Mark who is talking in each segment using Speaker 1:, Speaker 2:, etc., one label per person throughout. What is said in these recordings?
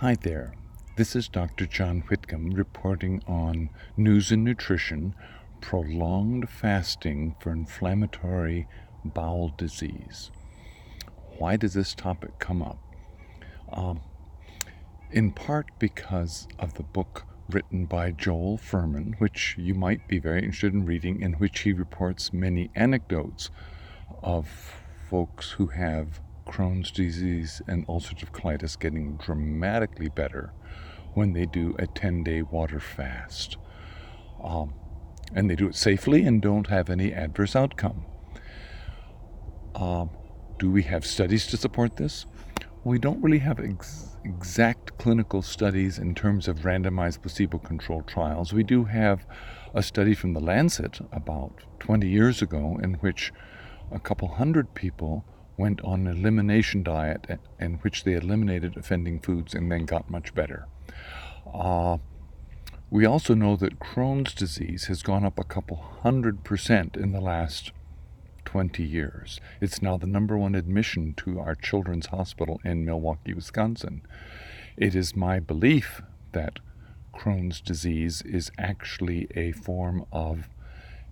Speaker 1: Hi there. This is Dr. John Whitcomb reporting on News and Nutrition, prolonged fasting for inflammatory bowel disease. Why does this topic come up? In part because of the book written by Joel Fuhrman, which you might be very interested in reading, in which he reports many anecdotes of folks who have Crohn's disease and ulcerative colitis getting dramatically better when they do a 10-day water fast. And they do it safely and don't have any adverse outcome. Do we have studies to support this? We don't really have exact clinical studies in terms of randomized placebo-controlled trials. We do have a study from the Lancet about 20 years ago in which a couple hundred people went on an elimination diet in which they eliminated offending foods and then got much better. We also know that Crohn's disease has gone up a couple 100% in the last 20 years. It's now the number one admission to our children's hospital in Milwaukee, Wisconsin. It is my belief that Crohn's disease is actually a form of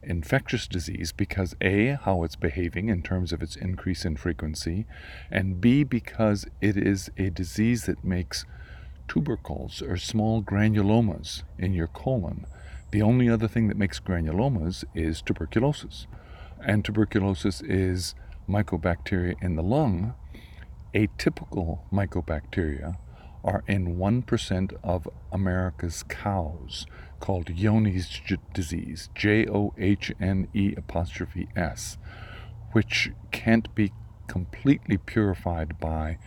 Speaker 1: infectious disease because A, how it's behaving in terms of its increase in frequency, and B, because it is a disease that makes tubercles or small granulomas in your colon. The only other thing that makes granulomas is tuberculosis. And tuberculosis is mycobacteria in the lung. Atypical mycobacteria are in 1% of America's cows, called Johne's disease, Johne', which can't be completely purified by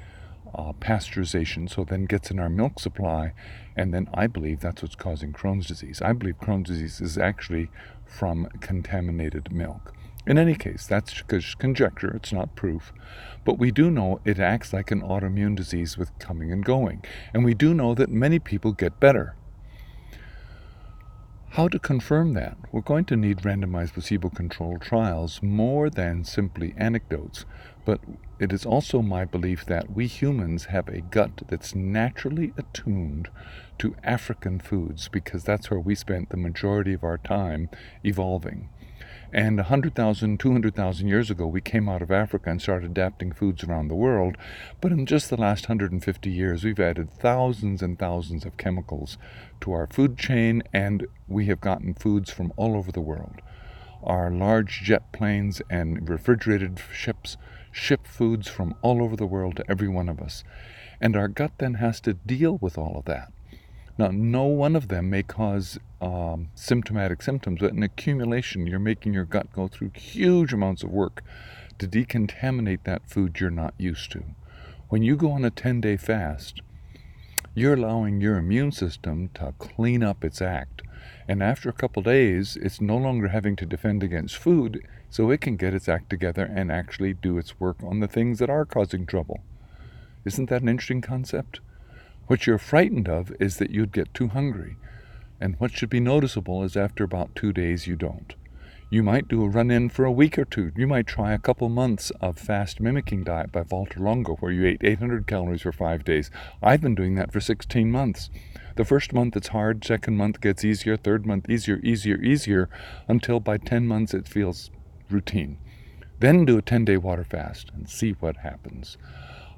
Speaker 1: pasteurization, so then gets in our milk supply, and then I believe that's what's causing Crohn's disease. I believe Crohn's disease is actually from contaminated milk. In any case, that's conjecture, it's not proof, but we do know it acts like an autoimmune disease with coming and going, and we do know that many people get better. How to confirm that? We're going to need randomized placebo-controlled trials more than simply anecdotes, but it is also my belief that we humans have a gut that's naturally attuned to African foods because that's where we spent the majority of our time evolving. And 100,000, 200,000 years ago, we came out of Africa and started adapting foods around the world. But in just the last 150 years, we've added thousands and thousands of chemicals to our food chain, and we have gotten foods from all over the world. Our large jet planes and refrigerated ships ship foods from all over the world to every one of us. And our gut then has to deal with all of that. Now, no one of them may cause symptomatic symptoms, but in accumulation, you're making your gut go through huge amounts of work to decontaminate that food you're not used to. When you go on a 10-day fast, you're allowing your immune system to clean up its act. And after a couple days, it's no longer having to defend against food, so it can get its act together and actually do its work on the things that are causing trouble. Isn't that an interesting concept? What you're frightened of is that you'd get too hungry. And what should be noticeable is after about 2 days, you don't. You might do a run-in for a week or two. You might try a couple months of fast mimicking diet by Walter Longo, where you ate 800 calories for 5 days. I've been doing that for 16 months. The first month it's hard, second month gets easier, third month easier, until by 10 months it feels routine. Then do a 10-day water fast and see what happens.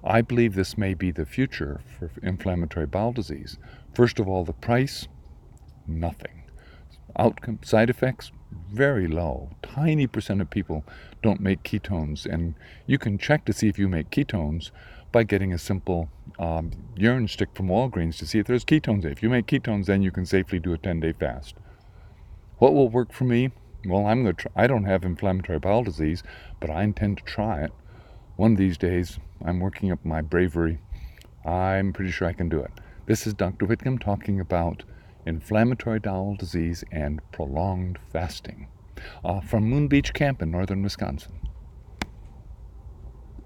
Speaker 1: I believe this may be the future for inflammatory bowel disease. First of all, the price, nothing. Outcome, side effects, very low. Tiny percent of people don't make ketones, and you can check to see if you make ketones by getting a simple urine stick from Walgreens to see if there's ketones. If you make ketones, then you can safely do a 10-day fast. What will work for me? Well, I'm going to try. I don't have inflammatory bowel disease, but I intend to try it. One of these days, I'm working up my bravery. I'm pretty sure I can do it. This is Dr. Whitcomb talking about inflammatory bowel disease and prolonged fasting from Moon Beach Camp in northern Wisconsin.